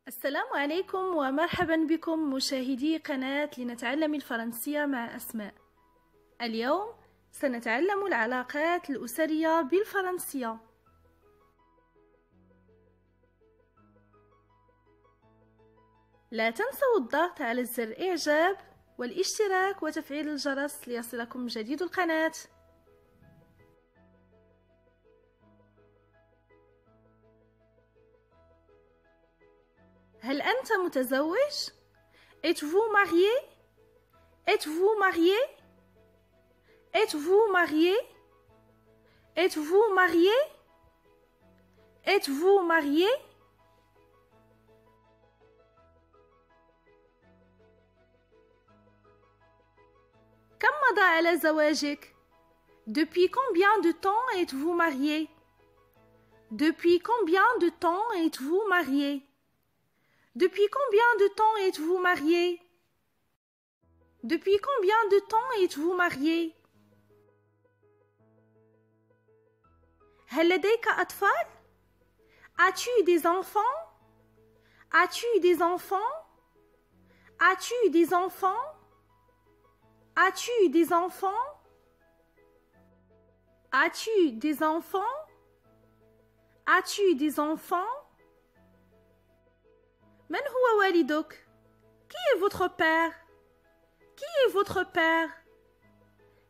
السلام عليكم ومرحبا بكم مشاهدي قناة لنتعلم الفرنسية مع أسماء. اليوم سنتعلم العلاقات الأسرية بالفرنسية. لا تنسوا الضغط على زر إعجاب والاشتراك وتفعيل الجرس ليصلكم جديد القناة. هل أنت متزوج؟ Êtes-vous marié? Êtes-vous marié? Êtes-vous marié? Êtes-vous marié? Êtes-vous marié? كم مضى على زواجك؟ Depuis combien de temps êtes-vous marié? Depuis combien de temps êtes-vous marié? Depuis combien de temps êtes-vous marié? Depuis combien de temps êtes-vous marié? هل لديك أطفال؟ As-tu des enfants? As-tu des enfants? As-tu des enfants? As-tu des enfants? As-tu des enfants? As-tu des enfants? من هو والدك؟ Qui est votre père? Qui est votre père?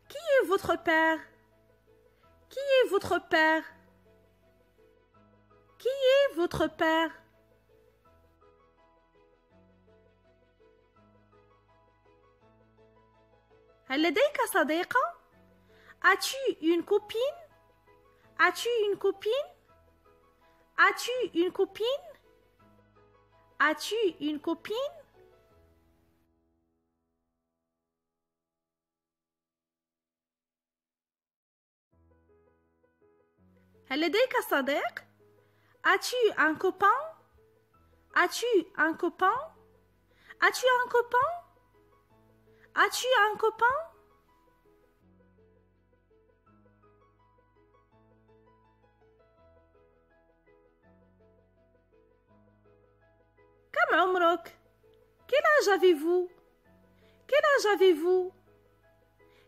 Qui est votre père? Qui est votre père? Qui est votre père? هل لديك صديقة؟ As-tu une copine? As-tu une copine? As-tu une copine? As-tu une copine? هل لديك صديق؟ As-tu un copain? As-tu un copain? As-tu un copain? As-tu un copain? كم عمرك؟ Quel âge avez-vous? Quel âge avez-vous?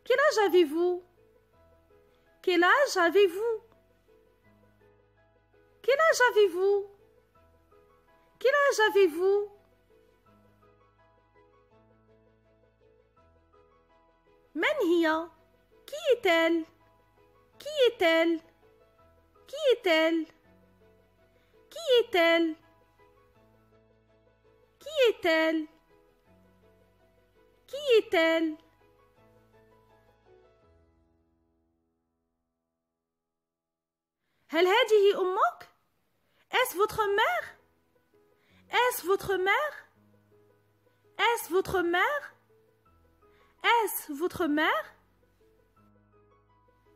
Quel âge avez-vous? Quel âge avez-vous? Quel âge avez-vous? Quel âge avez-vous? من هي? Qui est-elle? Qui est-elle? Qui est-elle? Qui est-elle? Qui est-elle? Qui est-elle? هل هذه أمك؟ Est-ce votre mère? Est-ce votre mère? Est-ce votre mère? Est-ce votre mère?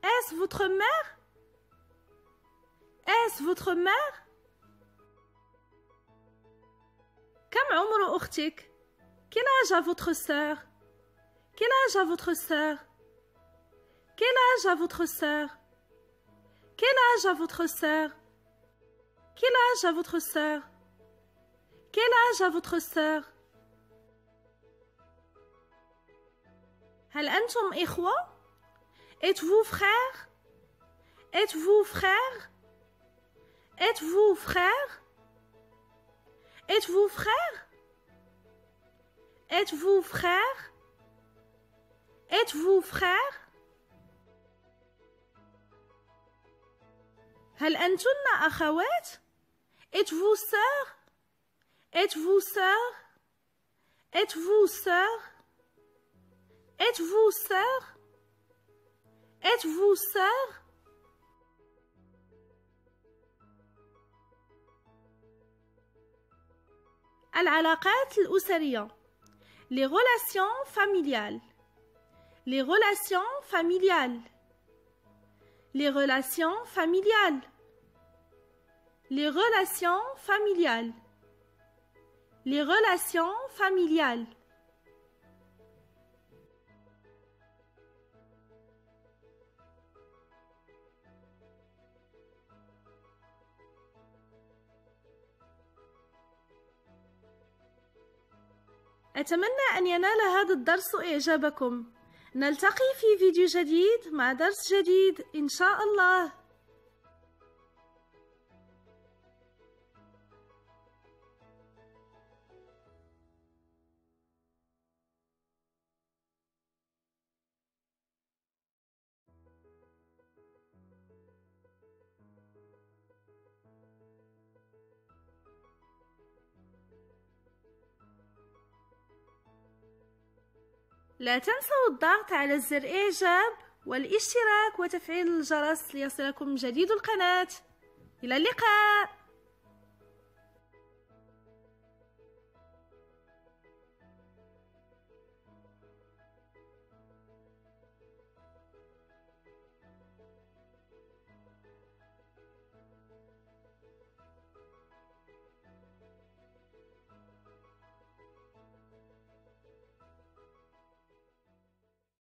Est-ce votre mère? Est-ce votre mère? كم عمر أختك؟ Quel âge a votre sœur? Quel âge a votre sœur? Quel âge a votre sœur? Quel âge a votre sœur? Quel âge a votre sœur? Quel âge a votre sœur? هل أنتم إخوة؟ Êtes-vous frère? Êtes-vous frère? Êtes-vous frère? Êtes-vous frère? Êtes-vous frère? Êtes-vous frère? هل أنتن أخوات؟ Êtes-vous sœur? Êtes-vous sœur? Êtes-vous sœur? Êtes-vous sœur? Êtes-vous sœur? العلاقات الأسرية. Les relations familiales. Les relations familiales. Les relations familiales. Les relations familiales. Les relations familiales. أتمنى أن ينال هذا الدرس إعجابكم. نلتقي في فيديو جديد مع درس جديد إن شاء الله. لا تنسوا الضغط على زر إعجاب والاشتراك وتفعيل الجرس ليصلكم جديد القناة. إلى اللقاء.